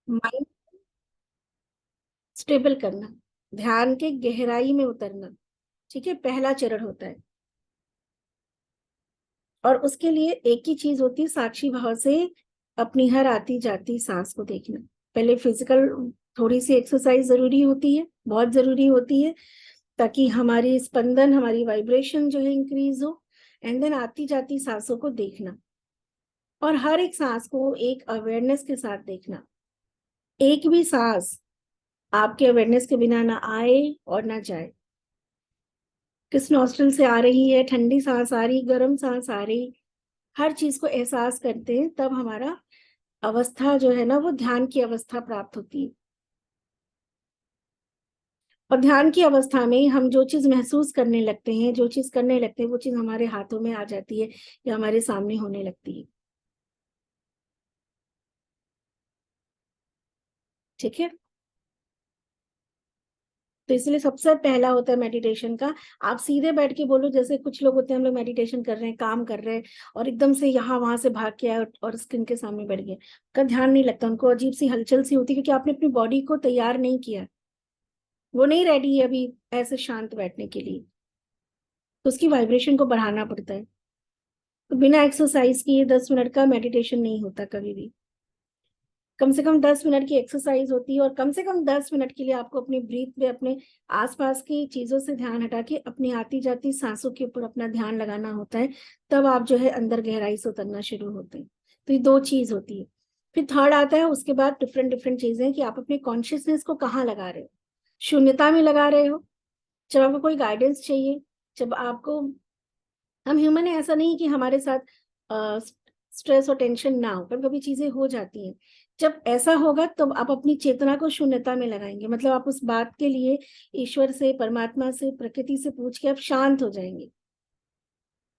Mind stable करना, ध्यान के गहराई में उतरना। ठीक है, पहला चरण होता है। और उसके लिए एक ही चीज होती है, साक्षी भाव से अपनी हर आती जाती सांस को देखना। पहले फिजिकल थोड़ी सी एक्सरसाइज जरूरी होती है, बहुत जरूरी होती है, ताकि हमारी स्पंदन, हमारी वाइब्रेशन जो है इंक्रीज हो। एंड देन आती जाती सांसों को देखना, और हर एक सांस को एक अवेयरनेस के साथ देखना। एक भी सांस आपके अवेयरनेस के बिना ना आए और ना जाए। किस नॉस्ट्रल से आ रही है, ठंडी सांस आ रही, गर्म सांस आ रही, हर चीज को एहसास करते हैं, तब हमारा अवस्था जो है ना वो ध्यान की अवस्था प्राप्त होती है। और ध्यान की अवस्था में हम जो चीज महसूस करने लगते हैं, जो चीज करने लगते हैं, वो चीज हमारे हाथों में आ जाती है या हमारे सामने होने लगती है। ठीक है, तो इसलिए सबसे पहला होता है मेडिटेशन का, आप सीधे बैठ के बोलो। जैसे कुछ लोग होते हैं, हम लोग मेडिटेशन कर रहे हैं, काम कर रहे हैं, और एकदम से यहाँ वहां से भाग के आए और स्क्रीन के सामने बैठ गए, का ध्यान नहीं लगता, उनको अजीब सी हलचल सी होती है, क्योंकि आपने अपनी बॉडी को तैयार नहीं किया, वो नहीं रेडी है अभी ऐसे शांत बैठने के लिए। तो उसकी वाइब्रेशन को बढ़ाना पड़ता है। तो बिना एक्सरसाइज किए 10 मिनट का मेडिटेशन नहीं होता कभी भी। कम से कम 10 मिनट की एक्सरसाइज होती है, और कम से कम 10 मिनट के लिए आपको अपनी ब्रीथ पे, अपने आसपास की चीजों से ध्यान हटा के अपनी आती जाती सांसों के ऊपर अपना ध्यान लगाना होता है। तब आप जो है अंदर गहराई से उतरना शुरू होते हैं। तो ये दो चीज होती है। फिर थर्ड आता है, उसके बाद डिफरेंट डिफरेंट चीजें, कि आप अपने कॉन्शियसनेस को कहाँ लगा रहे हो। शून्यता में लगा रहे हो, जब आपको कोई गाइडेंस चाहिए, जब आपको, हम ह्यूमन है, ऐसा नहीं कि हमारे साथ स्ट्रेस और टेंशन ना हो, पर कभी चीजें हो जाती हैं। जब ऐसा होगा तो आप अपनी चेतना को शून्यता में लगाएंगे, मतलब आप उस बात के लिए ईश्वर से, परमात्मा से, प्रकृति से पूछ के आप शांत हो जाएंगे।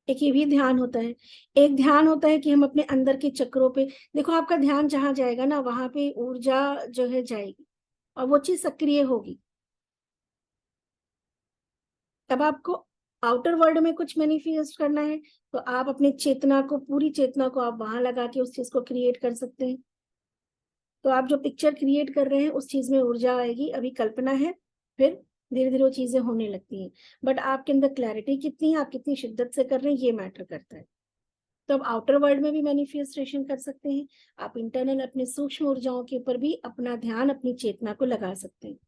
एक ये भी ध्यान होता है। एक ध्यान होता है कि हम अपने अंदर के चक्रों पे, देखो आपका ध्यान जहां जाएगा ना, वहां पे ऊर्जा जो है जाएगी, और वो चीज सक्रिय होगी। तब आपको आउटर वर्ल्ड में कुछ मैनिफेस्ट करना है, तो आप अपने चेतना को, पूरी चेतना को आप वहां लगा के उस चीज को क्रिएट कर सकते हैं। तो आप जो पिक्चर क्रिएट कर रहे हैं उस चीज में ऊर्जा आएगी, अभी कल्पना है, फिर धीरे धीरे वो चीजें होने लगती हैं। बट आपके अंदर क्लैरिटी कितनी है, आप कितनी शिद्दत से कर रहे हैं, ये मैटर करता है। तो आप आउटर वर्ल्ड में भी मैनिफेस्टेशन कर सकते हैं। आप इंटरनल अपने सूक्ष्म ऊर्जाओं के ऊपर भी अपना ध्यान, अपनी चेतना को लगा सकते हैं।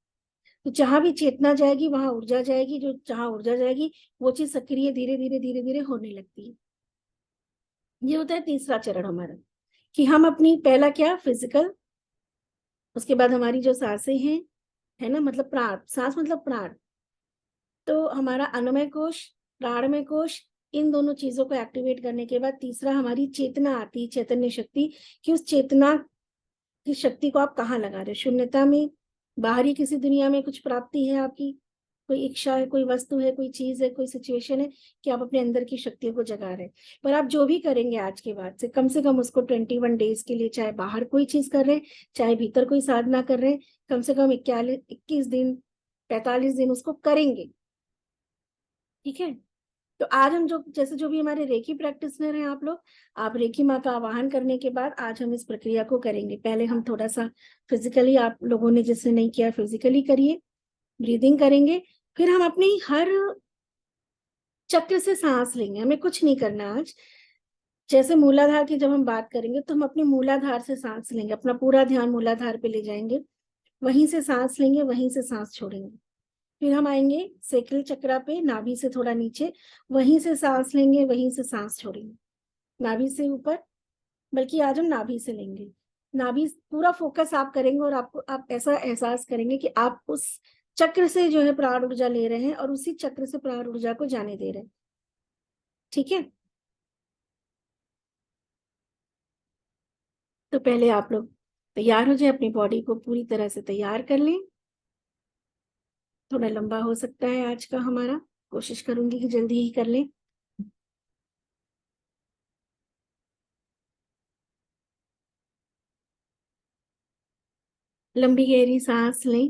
तो जहां भी चेतना जाएगी वहां ऊर्जा जाएगी, जो जहां ऊर्जा जाएगी वो चीज सक्रिय धीरे धीरे धीरे धीरे होने लगती है। ये होता है तीसरा चरण हमारा, कि हम अपनी, पहला क्या, फिजिकल, उसके बाद हमारी जो सांसें हैं, है ना, मतलब प्राण, सांस मतलब प्राण। तो हमारा अन्नमय कोश, प्राणमय कोश, इन दोनों चीजों को एक्टिवेट करने के बाद तीसरा हमारी चेतना आती है, चैतन्य शक्ति। कि उस चेतना की शक्ति को आप कहाँ लगा रहे हो, शून्यता में, बाहरी किसी दुनिया में कुछ प्राप्ति है आपकी, कोई इच्छा है, कोई वस्तु है, कोई चीज है, कोई सिचुएशन है, कि आप अपने अंदर की शक्तियों को जगा रहे हैं। पर आप जो भी करेंगे आज के बाद से कम उसको 21 डेज के लिए, चाहे बाहर कोई चीज कर रहे हैं, चाहे भीतर कोई साधना कर रहे हैं, कम से कम 21 दिन, 45 दिन उसको करेंगे। ठीक है, तो आज हम जो, जैसे जो भी हमारे रेकी प्रैक्टिसनर हैं आप लोग, आप रेकी माँ का आवाहन करने के बाद आज हम इस प्रक्रिया को करेंगे। पहले हम थोड़ा सा फिजिकली, आप लोगों ने जिसने नहीं किया फिजिकली करिए, ब्रीदिंग करेंगे। फिर हम अपनी हर चक्र से सांस लेंगे, हमें कुछ नहीं करना आज। जैसे मूलाधार की जब हम बात करेंगे, तो हम अपने मूलाधार से सांस लेंगे, अपना पूरा ध्यान मूलाधार पे ले जाएंगे, वहीं से सांस लेंगे, वहीं से सांस छोड़ेंगे। फिर हम आएंगे सेकल चक्रा पे, नाभि से थोड़ा नीचे, वहीं से सांस लेंगे, वहीं से सांस छोड़ेंगे। नाभि से ऊपर, बल्कि आज हम नाभि से लेंगे। नाभि पूरा फोकस आप करेंगे, और आपको, आप ऐसा एहसास करेंगे कि आप उस चक्र से जो है प्राण ऊर्जा ले रहे हैं, और उसी चक्र से प्राण ऊर्जा को जाने दे रहे हैं। ठीक है, तो पहले आप लोग तैयार हो जाए, अपनी बॉडी को पूरी तरह से तैयार कर लें। थोड़ा लंबा हो सकता है आज का हमारा, कोशिश करूंगी कि जल्दी ही कर लें। लंबी गहरी सांस लें,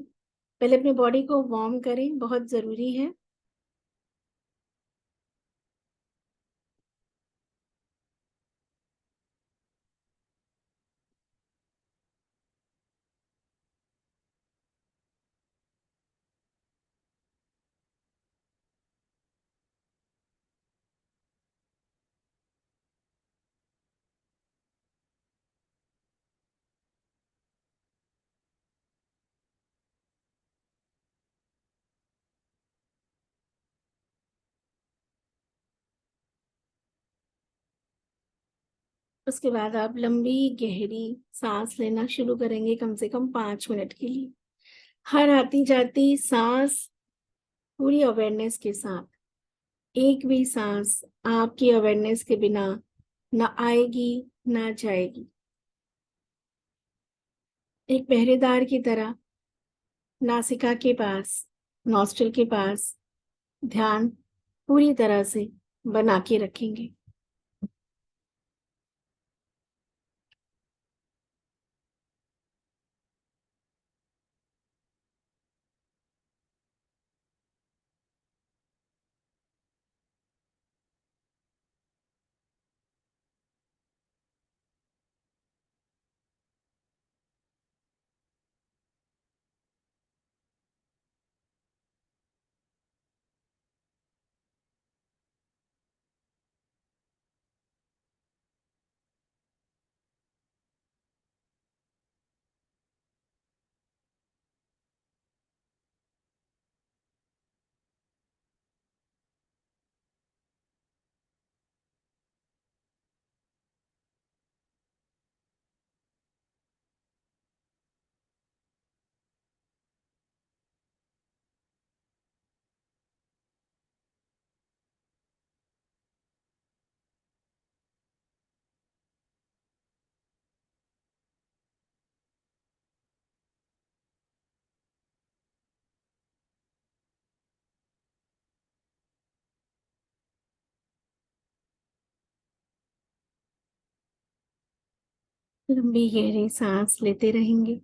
पहले अपनी बॉडी को वार्म करें, बहुत जरूरी है। उसके बाद आप लंबी गहरी सांस लेना शुरू करेंगे, कम से कम 5 मिनट के लिए। हर आती जाती सांस पूरी अवेयरनेस के साथ, एक भी सांस आपकी अवेयरनेस के बिना ना आएगी ना जाएगी। एक पहरेदार की तरह नासिका के पास, नॉस्ट्रिल के पास ध्यान पूरी तरह से बना के रखेंगे। लंबी गहरी सांस लेते रहेंगे।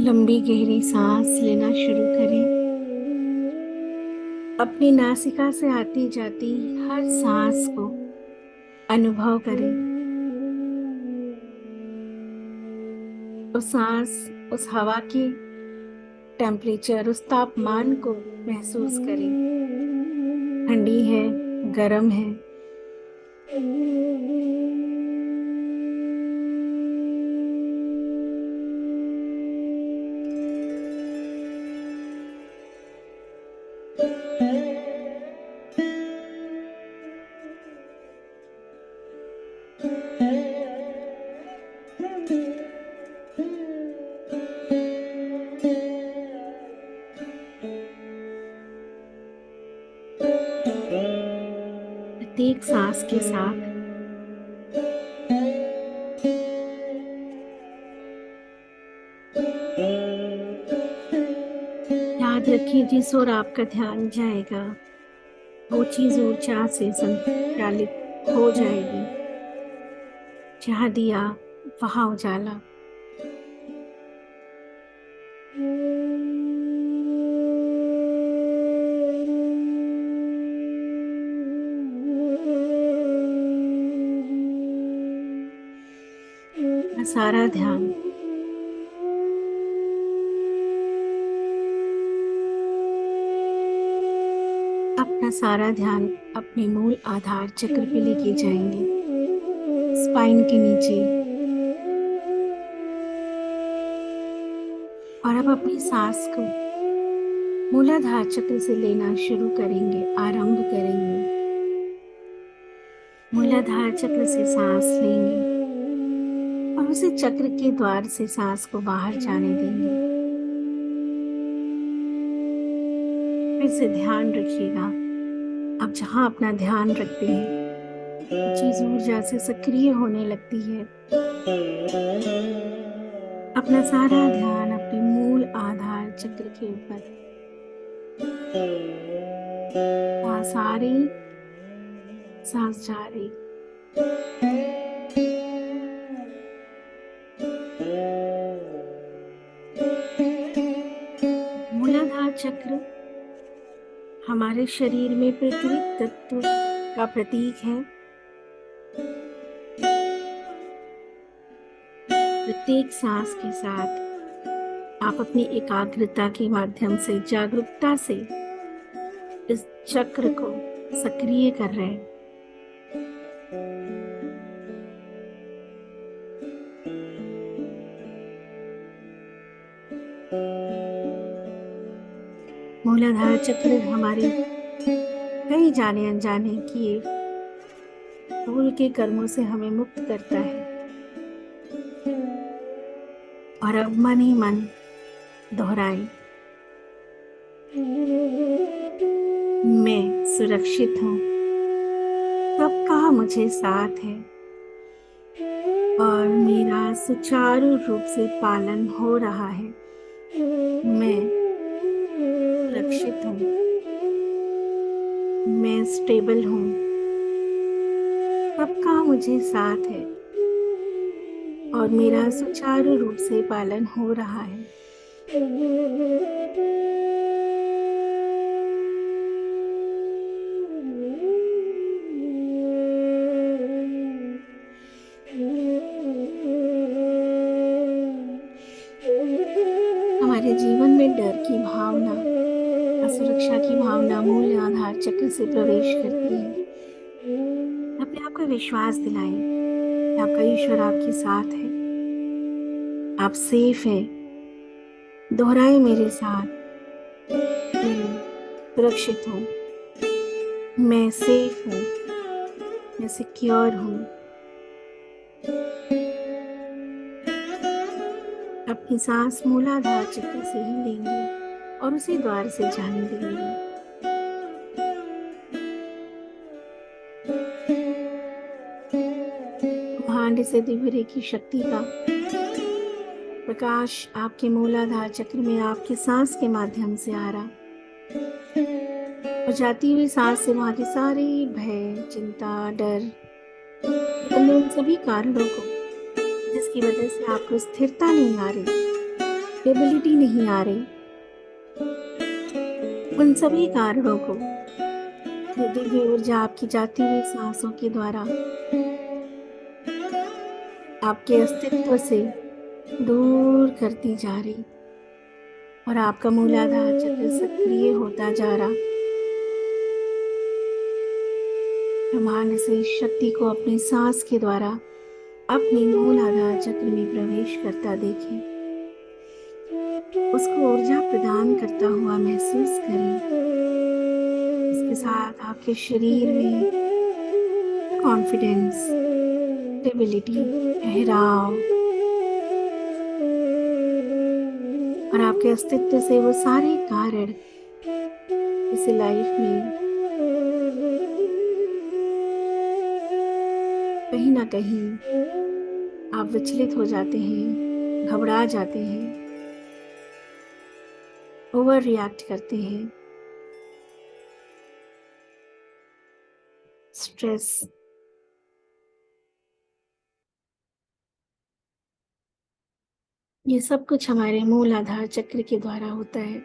लंबी गहरी सांस लेना शुरू करें। अपनी नासिका से आती जाती हर सांस को अनुभव करें। उस सांस, उस हवा की टेम्परेचर, उस तापमान को महसूस करें। ठंडी है, गर्म है। प्रत्येक सांस के साथ याद रखिए, जिस ओर आपका ध्यान जाएगा वो चीज ऊर्जा से संचालित हो जाएगी। जहाँ दिया वहाँ उजाला। सारा ध्यान अपना सारा ध्यान अपने मूल आधार चक्र पे लेके जाएंगे, स्पाइन के नीचे। और अब अपनी सांस को मूलाधार चक्र से लेना शुरू करेंगे, आरंभ करेंगे। मूलाधार चक्र से सांस लेंगे और उसे चक्र के द्वार से सांस को बाहर जाने देंगे। फिर से ध्यान रखिएगा, आप जहां अपना ध्यान रखते हैं चीज ऊर्जा से सक्रिय होने लगती है। अपना सारा ध्यान अपने मूल आधार चक्र के ऊपर। सांस आ रही, सांस जा रही। मूलाधार चक्र हमारे शरीर में पृथ्वी तत्व का प्रतीक है। प्रत्येक सांस के साथ आप अपनी एकाग्रता के माध्यम से, जागरूकता से इस चक्र को सक्रिय कर रहे हैं। मूलाधार चक्र हमारे कई जाने अनजाने किए पूर्व के कर्मों से हमें मुक्त करता है। और अब मन ही मन दोहराएं, मैं सुरक्षित हूँ, सबका मुझे साथ है और मेरा सुचारू रूप से पालन हो रहा है। मैं सुरक्षित हूँ, मैं स्टेबल हूँ, सबका मुझे साथ है और मेरा सुचारू रूप से पालन हो रहा है। हमारे जीवन में डर की भावना, असुरक्षा की भावना मूल आधार चक्र से प्रवेश करती है। अपने आप को विश्वास दिलाएं कि आपका ईश्वर आपके साथ है, आप सेफ हैं। दोहराए मेरे साथ, मैं सुरक्षित हूँ, मैं सेफ हूँ, मैं सिक्योर हूँ। अपनी सांस मूलाधार चक्र से ही लेंगे और उसी द्वार से जाने देंगे। ब्रह्मांड से दिव्य रे की शक्ति का प्रकाश आपके मूलाधार चक्र में आपके सांस के माध्यम से आ रहा और जाती हुई सांस से वहां के सारे भय, चिंता, डर, उन सभी कारणों को जिसकी वजह से आपको स्थिरता नहीं आ रही, स्टेबिलिटी नहीं आ रही, उन सभी कारणों को दिव्य ऊर्जा आपकी जाती हुई सांसों के द्वारा आपके अस्तित्व से दूर करती जा रही और आपका मूलाधार चक्र सक्रिय होता जा रहा। ब्रह्मांड से इस शक्ति को अपनी सांस के द्वारा अपने मूलाधार चक्र में प्रवेश करता देखें। उसको ऊर्जा प्रदान करता हुआ महसूस करें। इसके साथ आपके शरीर में कॉन्फिडेंस, स्टेबिलिटी, ठहराव और आपके अस्तित्व से वो सारे कारण इस लाइफ में कहीं ना कहीं आप विचलित हो जाते हैं, घबरा जाते हैं, ओवर रिएक्ट करते हैं। स्ट्रेस, ये सब कुछ हमारे मूल आधार चक्र के द्वारा होता है।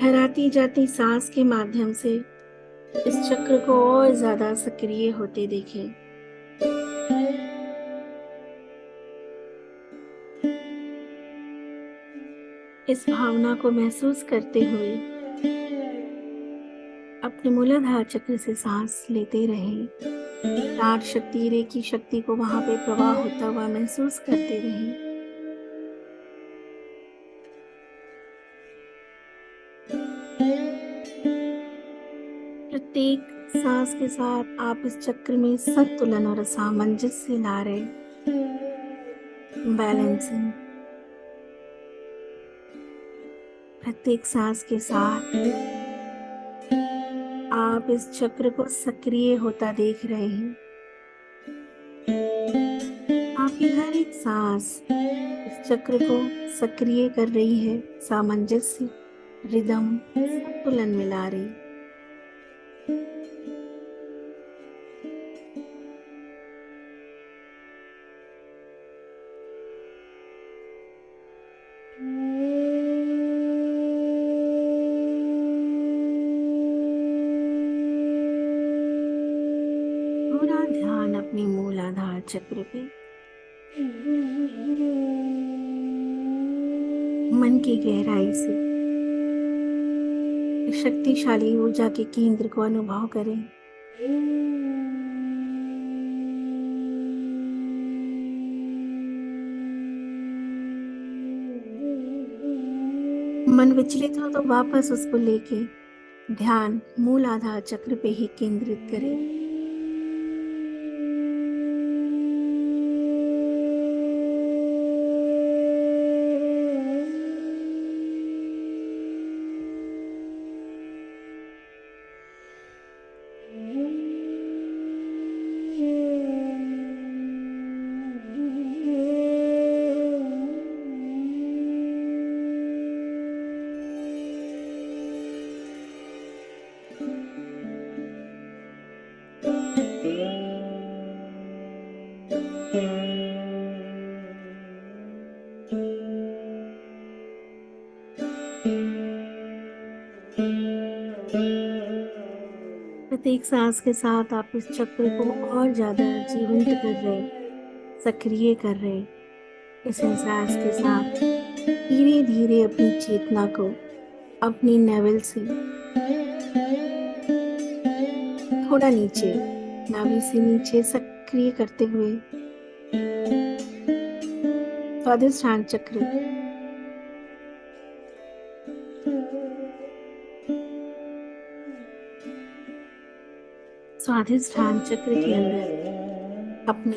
ठहराती जाती सांस के माध्यम से इस चक्र को और ज्यादा सक्रिय होते देखें। इस भावना को महसूस करते हुए अपने मूलाधार चक्र से सांस लेते रहें। प्राण शक्ति, रेकी शक्ति को वहां पे प्रवाह होता हुआ महसूस करते रहें। प्रत्येक सांस के साथ आप इस चक्र में संतुलन और सामंजस्य ला रहे, बैलेंसिंग। प्रत्येक सांस के साथ आप इस चक्र को सक्रिय होता देख रहे हैं। आपकी हर एक सांस इस चक्र को सक्रिय कर रही है, सामंजस्य, रिदम, संतुलन मिला रही। पूरा ध्यान अपने मूलाधार चक्र पे, मन की गहराई से शक्तिशाली ऊर्जा के केंद्र को अनुभव करें। मन विचलित हो तो वापस उसको लेके ध्यान मूल आधार चक्र पे ही केंद्रित करें। प्रत्येक सांस के साथ आप इस चक्र को और ज्यादा जीवंत कर रहे, सक्रिय कर रहे। इस एहसास के साथ धीरे धीरे अपनी चेतना को अपनी नेवल से थोड़ा नीचे, नाभि से नीचे सक्रिय करते हुए स्वादिष्ठान चक्र, स्वादिष्ठान चक्र के अंदर अपनी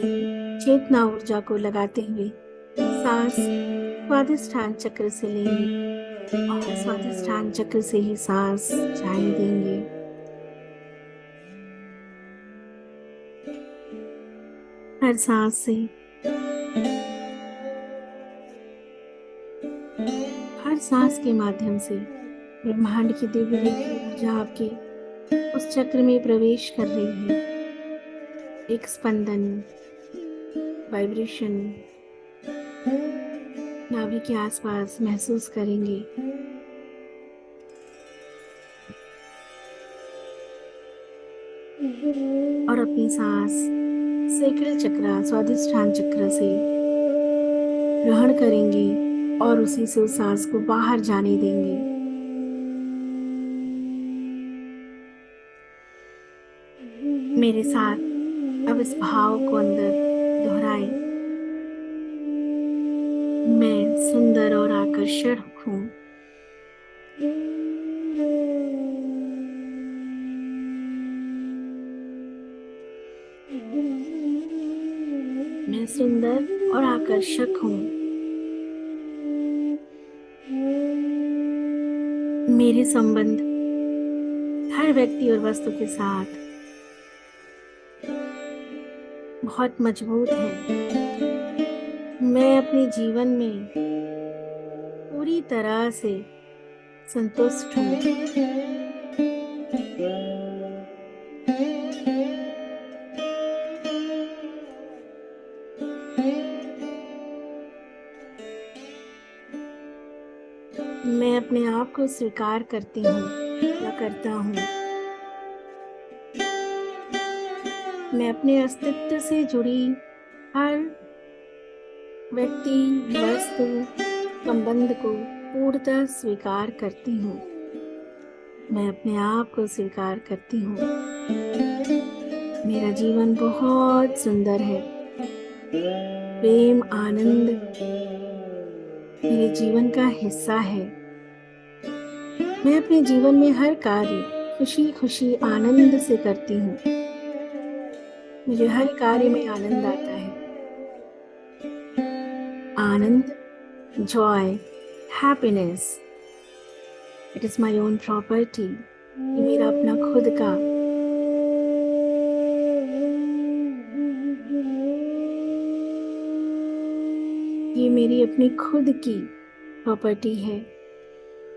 चेतना ऊर्जा को लगाते हुए सांस स्वादिष्ठान चक्र से लेंगे और स्वादिष्ठान चक्र से ही सांस जाने देंगे। हर सांस से, हर सांस के माध्यम से ब्रह्मांड की दिव्य रेखी ऊर्जा आपके उस चक्र में प्रवेश कर रही है। एक स्पंदन, वाइब्रेशन नाभि के आसपास महसूस करेंगे। और अपनी सांस सेक्रल चक्र, स्वादिष्ठान चक्र से ग्रहण करेंगे और उसी से उस सांस को बाहर जाने देंगे। मेरे साथ अब इस भाव को अंदर दोहराएं। मैं सुंदर और आकर्षक हूँ। मैं सुंदर और आकर्षक हूँ। मेरे संबंध हर व्यक्ति और वस्तु के साथ बहुत मजबूत है। मैं अपने जीवन में पूरी तरह से संतुष्ट हूँ। मैं अपने आप को स्वीकार करती हूँ या करता हूँ। मैं अपने अस्तित्व से जुड़ी हर व्यक्ति, वस्तु, संबंध को पूर्णतः स्वीकार करती हूँ। मैं अपने आप को स्वीकार करती हूँ। मेरा जीवन बहुत सुंदर है। प्रेम, आनंद मेरे जीवन का हिस्सा है। मैं अपने जीवन में हर कार्य खुशी खुशी आनंद से करती हूँ। मुझे हर कार्य में आनंद आता है। आनंद, joy, happiness, it is my own property. ये मेरा अपना खुद का ये मेरी अपनी खुद की प्रॉपर्टी है।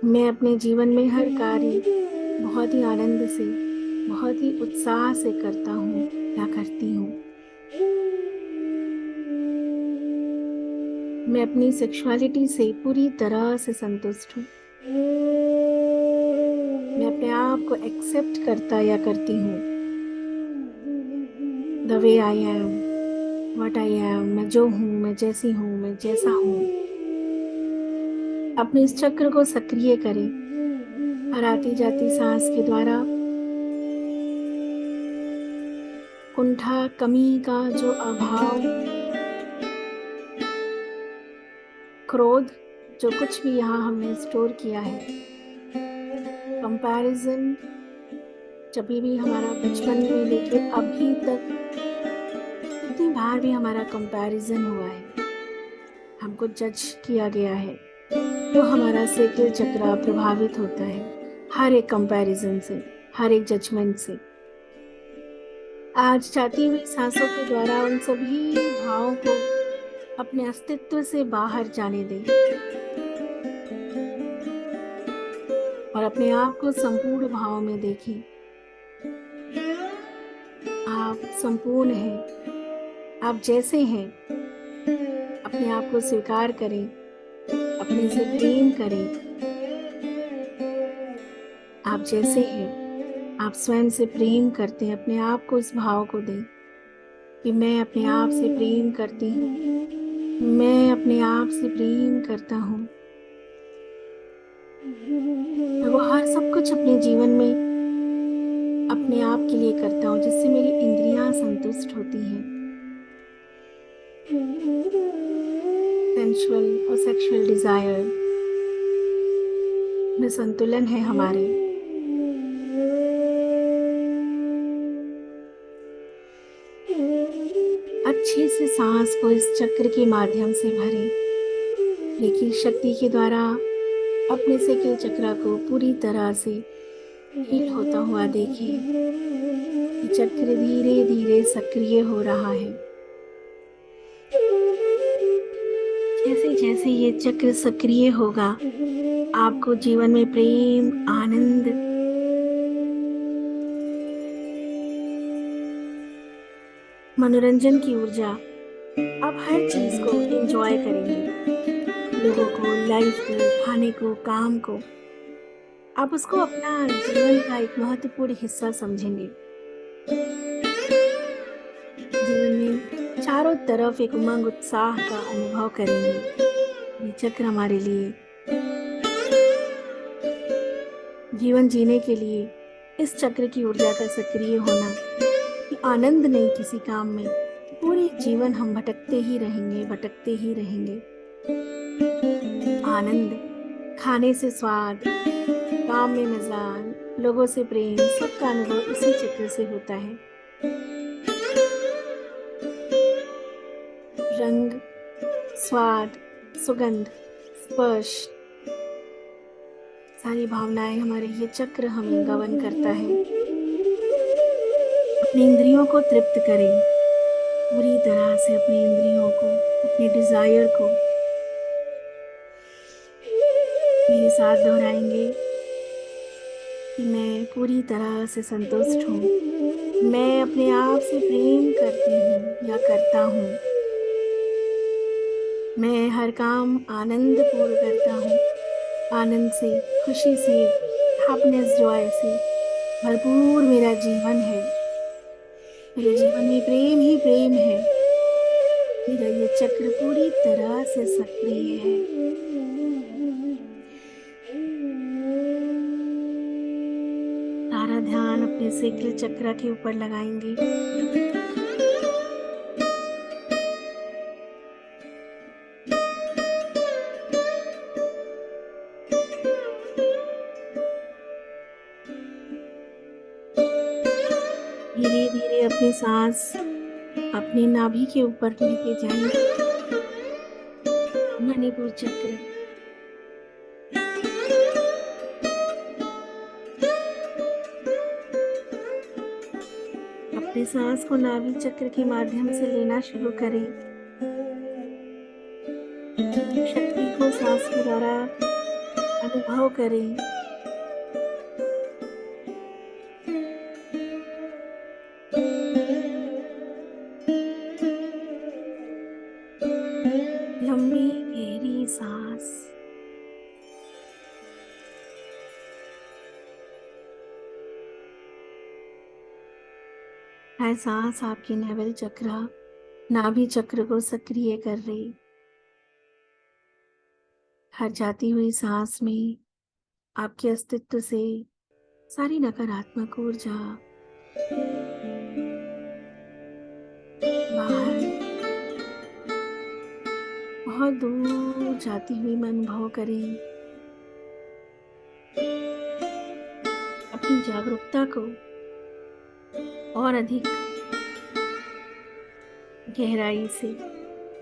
मैं अपने जीवन में हर कार्य बहुत ही आनंद से, बहुत ही उत्साह से करता हूँ या करती हूँ। मैं अपनी सेक्सुअलिटी से पूरी तरह से संतुष्ट हूँ। मैं अपने आप को एक्सेप्ट करता या करती हूँ। The way I am, what I am, मैं जो हूँ, मैं जैसी हूँ, मैं जैसा हूँ। अपने इस चक्र को सक्रिय करें। हर आती जाती सांस के द्वारा कुंठा, कमी का जो अभाव, क्रोध, जो कुछ भी यहाँ हमने स्टोर किया है, कंपैरिजन, जब भी हमारा बचपन में लेके अभी तक कितनी बार भी हमारा कंपैरिजन हुआ है, हमको जज किया गया है, तो हमारा सेकल चक्र प्रभावित होता है हर एक कंपैरिजन से, हर एक जजमेंट से। आज जाती हुई सांसों के द्वारा उन सभी भावों को अपने अस्तित्व से बाहर जाने दें और अपने आप को संपूर्ण भाव में देखें। आप संपूर्ण हैं। आप जैसे हैं, अपने आप को स्वीकार करें, अपने से प्रेम करें। आप जैसे हैं, आप स्वयं से प्रेम करते हैं। अपने आप को इस भाव को दें कि मैं अपने आप से प्रेम करती हूँ, मैं अपने आप से प्रेम करता हूँ। मैं वो हर सब कुछ अपने जीवन में अपने आप के लिए करता हूँ जिससे मेरी इंद्रियां संतुष्ट होती हैं। सेंसुअल और सेक्सुअल डिजायर में संतुलन है हमारे। अच्छे से सांस को इस चक्र के माध्यम से भरें। लेकिन शक्ति के द्वारा अपने सेकल चक्र को पूरी तरह से हील होता हुआ देखिए। ये चक्र धीरे धीरे सक्रिय हो रहा है। जैसे जैसे ये चक्र सक्रिय होगा, आपको जीवन में प्रेम, आनंद, मनोरंजन की ऊर्जा, आप हर चीज को एंजॉय करेंगे। लोगों को, लाइफ को, खाने को, काम को, आप उसको अपना जीवन का एक महत्वपूर्ण हिस्सा समझेंगे। जीवन में चारों तरफ एक उमंग, उत्साह का अनुभव करेंगे। ये चक्र हमारे लिए जीवन जीने के लिए इस चक्र की ऊर्जा का सक्रिय होना, आनंद नहीं किसी काम में, पूरे जीवन हम भटकते ही रहेंगे, भटकते ही रहेंगे। आनंद, खाने से स्वाद, काम में मजा, लोगों से प्रेम, सबका अनुभव इसी चक्र से होता है। रंग, स्वाद, सुगंध, स्पर्श, सारी भावनाएं, हमारे ये चक्र हमें गवर्न करता है। अपनी इंद्रियों को तृप्त करें, पूरी तरह से अपनी इंद्रियों को, अपने डिजायर को। मेरे साथ दोहराएंगे कि मैं पूरी तरह से संतुष्ट हूँ, मैं अपने आप से प्रेम करती हूँ या करता हूँ, मैं हर काम आनंद पूर्ण करता हूँ, आनंद से, खुशी से, हैप्पीनेस, जॉय से भरपूर मेरा जीवन है। मेरे जीवन में प्रेम ही प्रेम है। मेरा ये चक्र पूरी तरह से सक्रिय है। सारा ध्यान अपने सैक्रल चक्र के ऊपर लगाएंगे। धीरे धीरे अपनी सांस अपनी नाभि के ऊपर लेके जाएंगे। मणिपुर चक्र, अपने सांस को नाभि चक्र के माध्यम से लेना शुरू करें। शक्ति को सांस के द्वारा अनुभव करें। लंबी गहरी सांस। हर सांस आपके नेवल चक्र, नाभि चक्र को सक्रिय कर रही। हर जाती हुई सांस में आपके अस्तित्व से सारी नकारात्मक ऊर्जा बाहर बहुत दूर जाती हुई मैं अनुभव करें। अपनी जागरूकता को और अधिक गहराई से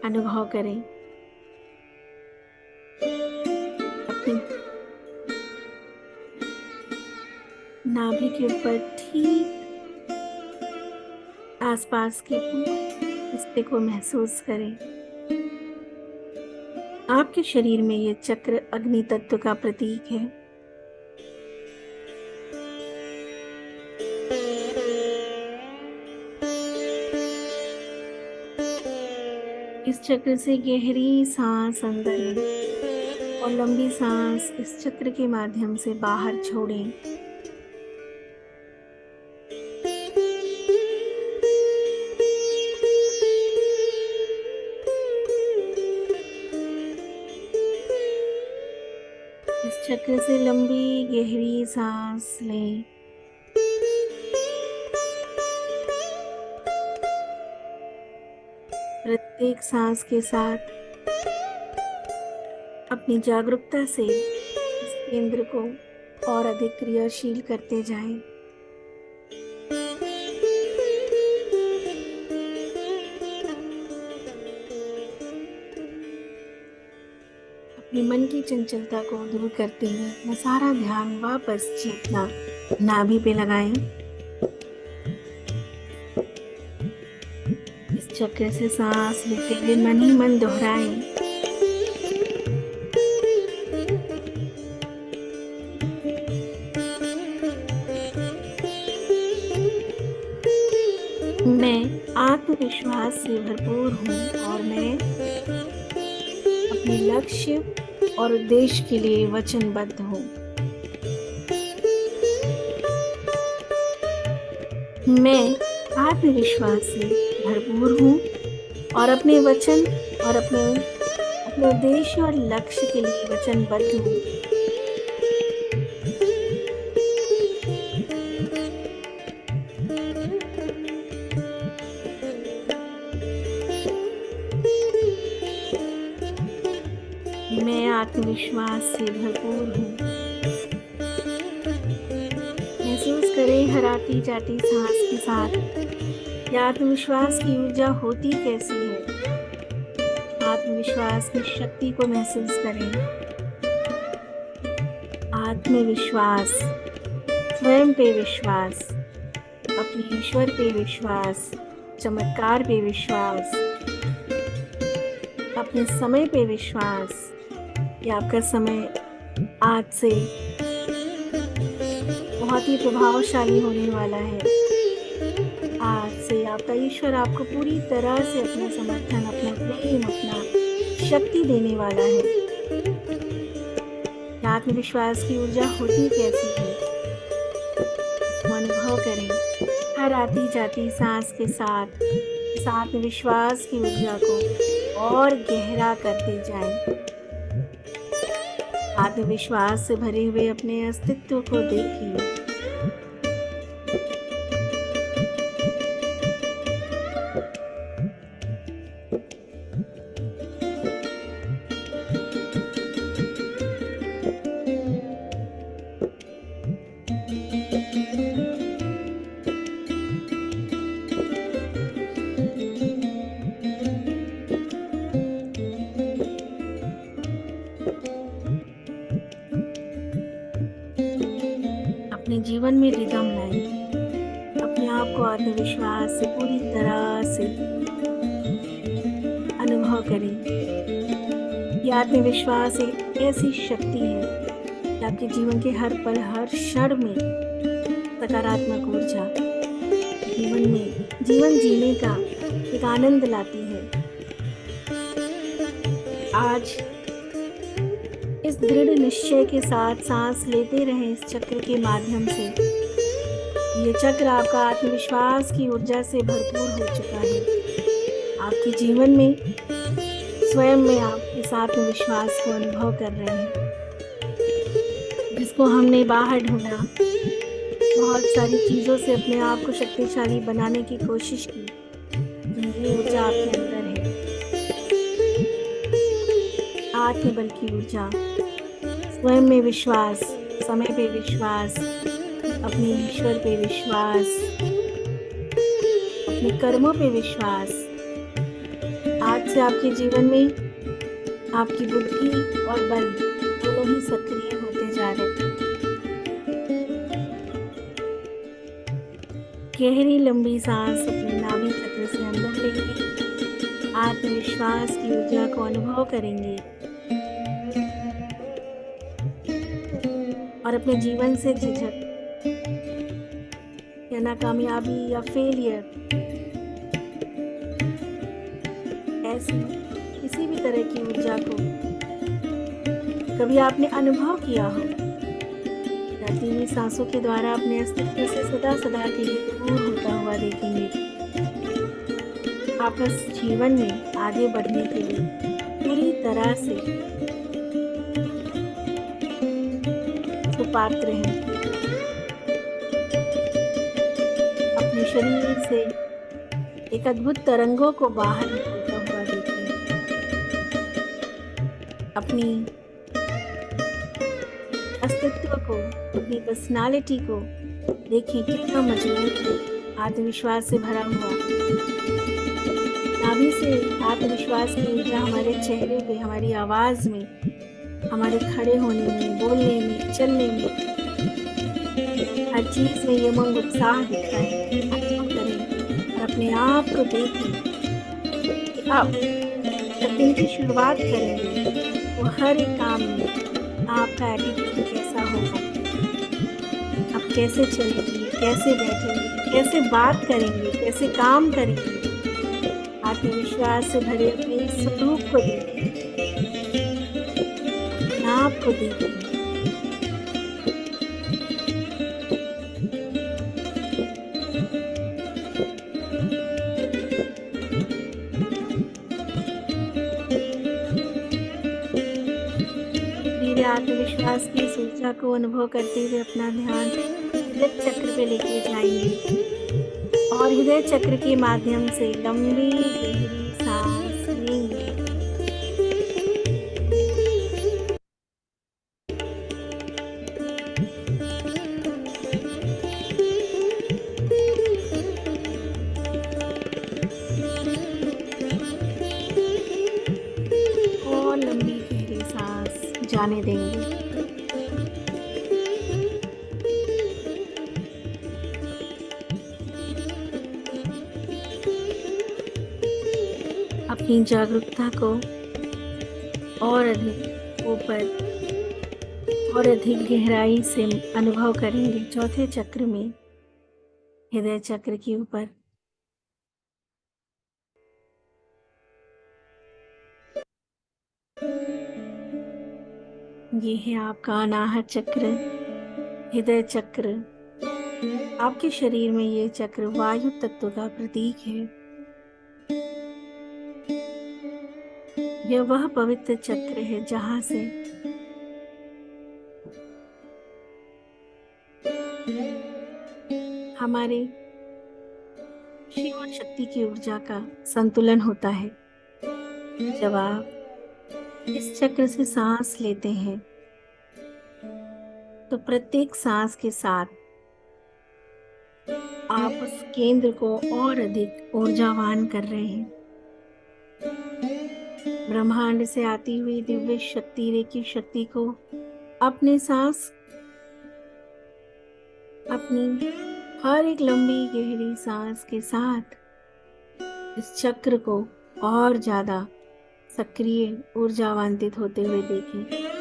अनुभव करें। अपनी नाभि के ऊपर ठीक आसपास के हिस्से को महसूस करें। आपके शरीर में ये चक्र अग्नि तत्व का प्रतीक है। इस चक्र से गहरी सांस अंदर लें और लंबी सांस इस चक्र के माध्यम से बाहर छोड़ें। इस चक्र से लंबी गहरी सांस लें। प्रत्येक सांस के साथ अपनी जागरूकता से इस केंद्र को और अधिक क्रियाशील करते जाएं। अपने मन की चंचलता को दूर करते हुए अपना सारा ध्यान वापस चेतना नाभि पे लगाएं। इस चक्र से सांस लेते हुए मन ही मन दोहराएं, मैं आत्मविश्वास से भरपूर हूँ और मैं अपने लक्ष्य और उद्देश्य के लिए वचनबद्ध हूँ। मैं आत्मविश्वास से भरपूर हूँ और अपने वचन और अपने उद्देश्य और लक्ष्य के लिए वचनबद्ध हूँ। मैं आत्मविश्वास से भरपूर हूँ। महसूस करें हर आती जाती सांस के साथ यह आत्मविश्वास की ऊर्जा होती कैसी है। आत्मविश्वास की शक्ति को महसूस करें। आत्मविश्वास, स्वयं पे विश्वास, अपने ईश्वर पे विश्वास, चमत्कार पे विश्वास, अपने समय पे विश्वास कि आपका समय आज से बहुत ही प्रभावशाली होने वाला है। आज से आपका ईश्वर आपको पूरी तरह से अपना समर्थन, अपना प्रेम, अपना शक्ति देने वाला है। आत्मविश्वास की ऊर्जा होती कैसी है, इसको अनुभव करें। हर आती जाती सांस के साथ इस आत्मविश्वास की ऊर्जा को और गहरा करते जाएं। आत्मविश्वास से भरे हुए अपने अस्तित्व को देखिए। अपने जीवन में रिदम लाएं। अपने आप को आत्मविश्वास से पूरी तरह से अनुभव करें। ये आत्मविश्वास एक ऐसी शक्ति है कि आपके जीवन के हर पल, हर क्षण में सकारात्मक ऊर्जा जीवन जीने का एक आनंद लाती है। आज इस दृढ़ निश्चय के साथ सांस लेते रहें इस चक्र के माध्यम से। ये चक्र आपका आत्मविश्वास की ऊर्जा से भरपूर हो चुका है। आपके जीवन में स्वयं में आप इस आत्मविश्वास को अनुभव कर रहे हैं, जिसको हमने बाहर ढूंढा, बहुत सारी चीज़ों से अपने आप को शक्तिशाली बनाने की कोशिश की। ये ऊर्जा आपके अंदर है, आत्मबल की ऊर्जा, स्वयं में विश्वास, समय पे विश्वास, अपने ईश्वर पे विश्वास, अपने कर्मों पे विश्वास। आज से आपके जीवन में आपकी बुद्धि और बल दोनों ही सक्रिय होते जा रहे हैं। गहरी लंबी सांस अपने नाभि चक्र से अंदर लेंगे। आत्मविश्वास की ऊर्जा को अनुभव करेंगे और अपने जीवन से झिझक या नाकामयाबी या फेलियर, ऐसी किसी भी तरह की ऊर्जा को कभी आपने अनुभव किया हो, तीन सांसों के द्वारा अपने अस्तित्व से सदा सदा के लिए दूर होता हुआ देखेंगे। आप इस जीवन में आगे बढ़ने के लिए पूरी तरह से पात्र हैं। अपने शरीर से एक अद्भुत तरंगों को बाहर निकलता हुआ देखिए। अपनी अस्तित्व को, अपनी पर्सनालिटी को देखिए, कितना मजबूत, आत्मविश्वास से भरा हुआ। नाभि से आत्मविश्वास की ऊर्जा हमारे चेहरे पे, हमारी आवाज में, हमारे खड़े होने में, बोलने में, चलने में, हर चीज में ये उमंग उत्साह दिखता है। अनुभव करें और अपने आप को देखें कि आप जब दिन की शुरुआत करेंगे वो हर एक काम में आपका एटीट्यूड कैसा होगा, आप कैसे चलेंगे, कैसे बैठेंगे, कैसे बात करेंगे, कैसे काम करेंगे। आत्मविश्वास से भरे अपने स्वरूप को देखें, आपको देखें। मेरे आत्मविश्वास की इस ऊर्जा को अनुभव करते हुए अपना ध्यान हृदय चक्र पे लेके जाएंगे और हृदय चक्र के माध्यम से लंबी गहरी सांस लेंगे। और लंबी गहरी सांस जाने देंगे। अपनी जागरूकता को और अधिक ऊपर और अधिक गहराई से अनुभव करेंगे। चौथे चक्र में, हृदय चक्र के ऊपर, ये है आपका अनाहत चक्र, हृदय चक्र। आपके शरीर में ये चक्र वायु तत्व का प्रतीक है। यह वह पवित्र चक्र है जहां से हमारे शिव और शक्ति की ऊर्जा का संतुलन होता है। जब आप इस चक्र से सांस लेते हैं तो प्रत्येक सांस के साथ आप उस केंद्र को और अधिक ऊर्जावान कर रहे हैं। ब्रह्मांड से आती हुई दिव्य शक्ति, रेकी शक्ति को अपने सांस, अपनी हर एक लंबी गहरी सांस के साथ इस चक्र को और ज्यादा सक्रिय, ऊर्जावान्वित होते हुए देखें।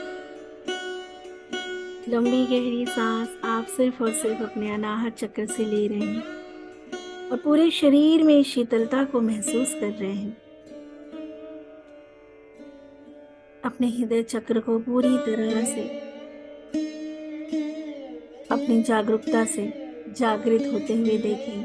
लंबी गहरी सांस आप सिर्फ और सिर्फ अपने अनाहत चक्र से ले रहे हैं और पूरे शरीर में शीतलता को महसूस कर रहे हैं। अपने हृदय चक्र को पूरी तरह से अपनी जागरूकता से जागृत होते हुए देखें।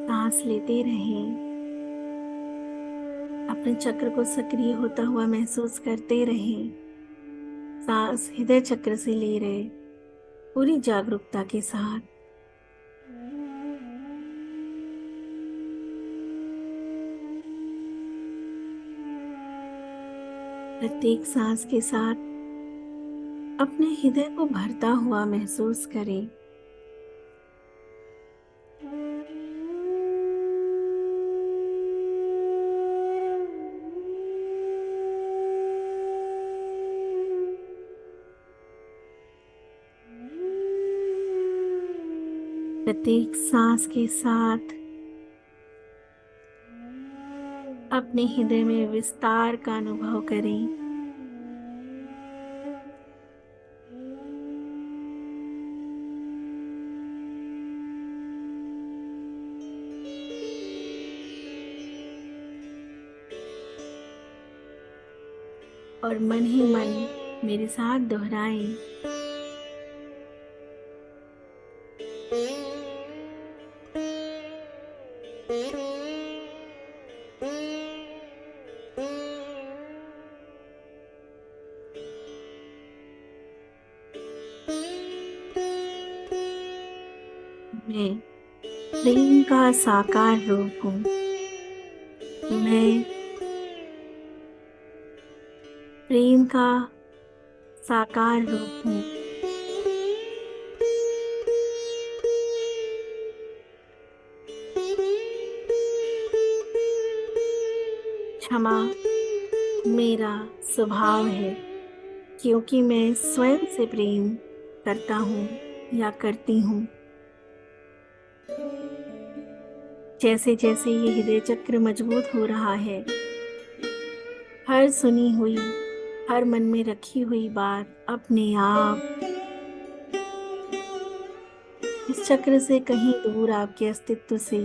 सांस लेते रहें, अपने चक्र को सक्रिय होता हुआ महसूस करते रहें। सांस हृदय चक्र से ले रहे, पूरी जागरूकता के साथ। प्रत्येक सांस के साथ अपने हृदय को भरता हुआ महसूस करें। प्रत्येक सांस के साथ अपने हृदय में विस्तार का अनुभव करें। और मन ही मन मेरे साथ दोहराएं। मैं प्रेम का साकार रूप हूँ। मैं प्रेम का साकार रूप हूँ। क्षमा मेरा स्वभाव है, क्योंकि मैं स्वयं से प्रेम करता हूँ या करती हूँ। जैसे जैसे ये हृदय चक्र मजबूत हो रहा है, हर सुनी हुई, हर मन में रखी हुई बात अपने आप इस चक्र से कहीं दूर, आपके अस्तित्व से,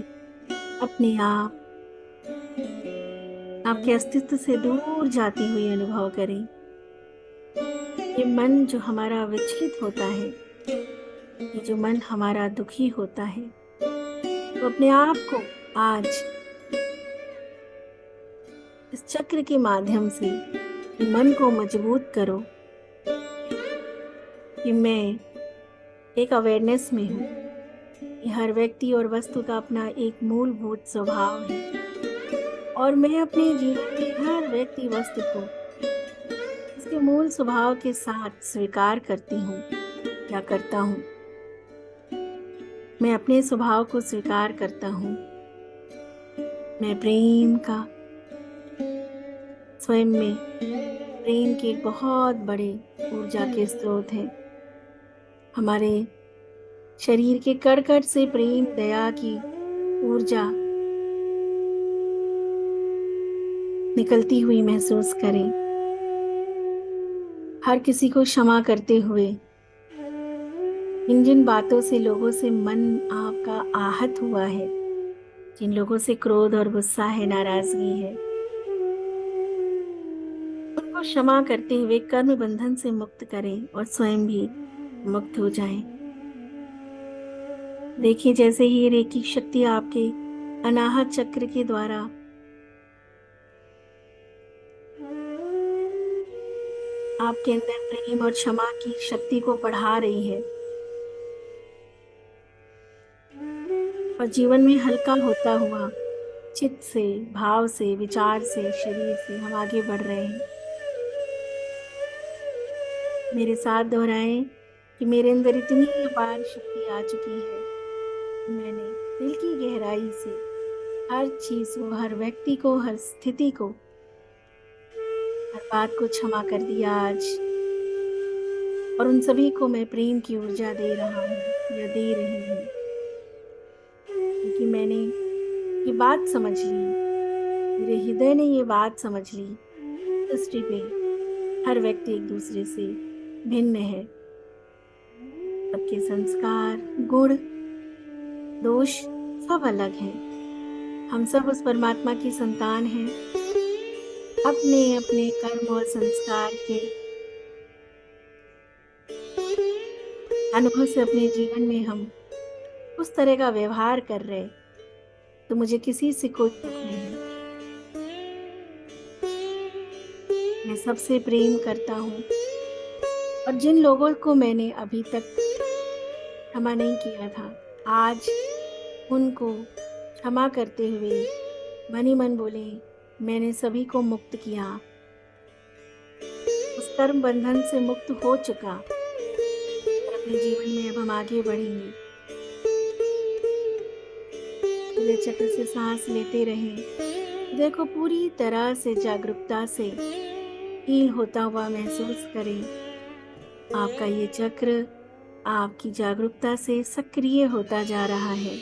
अपने आप आपके अस्तित्व से दूर जाती हुई अनुभव करें। ये मन जो हमारा विचलित होता है, ये जो मन हमारा दुखी होता है, तो अपने आप को आज इस चक्र के माध्यम से मन को मजबूत करो कि मैं एक अवेयरनेस में हूँ। ये हर व्यक्ति और वस्तु का अपना एक मूलभूत स्वभाव है और मैं अपने जीवन में हर व्यक्ति वस्तु को इसके मूल स्वभाव के साथ स्वीकार करती हूँ या करता हूँ। मैं अपने स्वभाव को स्वीकार करता हूँ। मैं प्रेम का स्वयं में प्रेम के बहुत बड़े ऊर्जा के स्रोत हैं। हमारे शरीर के कण कण से प्रेम दया की ऊर्जा निकलती हुई महसूस करें। हर किसी को क्षमा करते हुए, जिन बातों से लोगों से मन आपका आहत हुआ है, जिन लोगों से क्रोध और गुस्सा है, नाराजगी है, उनको क्षमा करते हुए कर्म बंधन से मुक्त करें और स्वयं भी मुक्त हो जाएं। देखिए जैसे ही रेकी शक्ति आपके अनाहत चक्र के द्वारा आपके अंदर प्रेम और क्षमा की शक्ति को बढ़ा रही है और जीवन में हल्का होता हुआ चित्त से, भाव से, विचार से, शरीर से हम आगे बढ़ रहे हैं। मेरे साथ दोहराएं कि मेरे अंदर इतनी अपार शक्ति आ चुकी है, मैंने दिल की गहराई से हर चीज को, हर व्यक्ति को, हर स्थिति को, हर बात को क्षमा कर दिया आज, और उन सभी को मैं प्रेम की ऊर्जा दे रहा हूँ या दे रही हूँ, क्योंकि मैंने ये बात समझ ली, मेरे हृदय ने ये बात समझ ली, सृष्टि पे हर व्यक्ति एक दूसरे से भिन्न है। सबके संस्कार, गुण, दोष सब अलग हैं। हम सब उस परमात्मा की संतान हैं। अपने अपने कर्म और संस्कार के अनुभव से अपने जीवन में हम उस तरह का व्यवहार कर रहे, तो मुझे किसी से कोई दुख नहीं। मैं सबसे प्रेम करता हूँ, और जिन लोगों को मैंने अभी तक क्षमा नहीं किया था, आज उनको क्षमा करते हुए मन ही मन बोले, मैंने सभी को मुक्त किया, उस कर्म बंधन से मुक्त हो चुका, और अपने जीवन में अब हम आगे बढ़ेंगे। हृदय चक्र से सांस लेते रहें, हृदय को पूरी तरह से जागरूकता से हील होता हुआ महसूस करें। आपका ये चक्र आपकी जागरूकता से सक्रिय होता जा रहा है।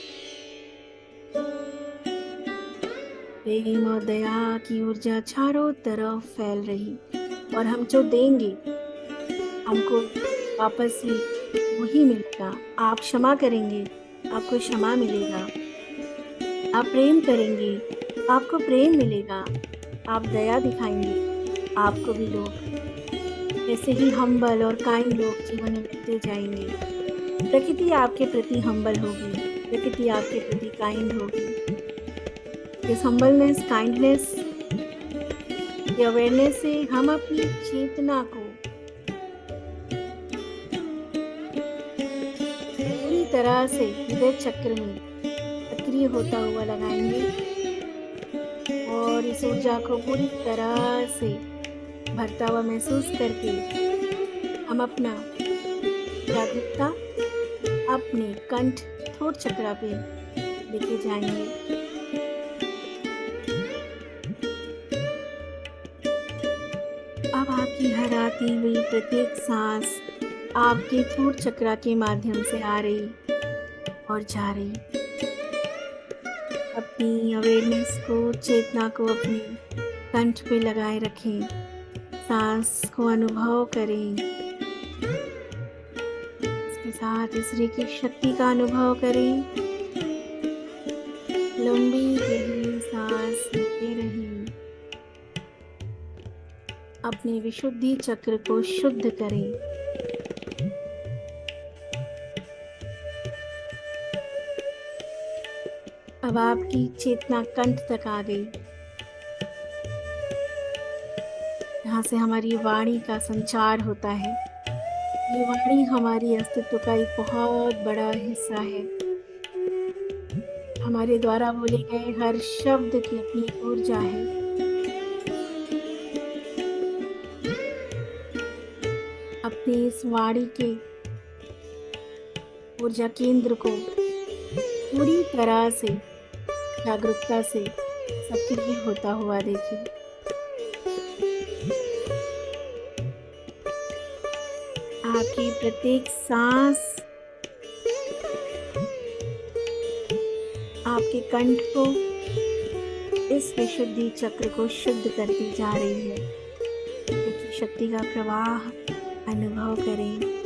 प्रेम और दया की ऊर्जा चारों तरफ फैल रही, और हम जो देंगे हमको वापस भी वही मिलेगा। आप क्षमा करेंगे, आपको क्षमा मिलेगा। आप प्रेम करेंगे, आपको प्रेम मिलेगा। आप दया दिखाएंगे, आपको भी लोग ऐसे ही हम्बल और काइंड लोग जीवन में मिलते जाएंगे। प्रकृति आपके प्रति हम्बल होगी, प्रकृति आपके प्रति काइंड होगी। इस हम्बलनेस, काइंडनेस, अवेयरनेस से हम अपनी चेतना को पूरी तरह से हृदय चक्र में सक्रिय होता हुआ लगाएंगे, और इस ऊर्जा को पूरी तरह से भरता हुआ महसूस करके हम अपना जागरूकता अपने कंठ थ्रोट चक्र पे लेके जाएंगे। अब आपकी हर आती हुई प्रत्येक सांस आपके थ्रोट चक्र के माध्यम से आ रही और जा रही। अपनी अवेयरनेस को, चेतना को अपने कंठ पे लगाए रखें। सांस को अनुभव करें, इसके साथ इस की शक्ति का अनुभव करें। लंबी गहरी सांस लेते रहें, अपने विशुद्धि चक्र को शुद्ध करें। अब आपकी चेतना कंठ तक आ गई, यहाँ से हमारी वाणी का संचार होता है। ये वाणी हमारी अस्तित्व का एक बहुत बड़ा हिस्सा है। हमारे द्वारा बोले गए हर शब्द की अपनी ऊर्जा है। अपनी इस वाणी के ऊर्जा केंद्र को पूरी तरह से जागरूकता से सक्रिय होता हुआ देखिए। आपकी प्रत्येक सांस आपके कंठ को, इस विशुद्धि चक्र को शुद्ध करती जा रही है। क्योंकि शक्ति का प्रवाह अनुभव करें।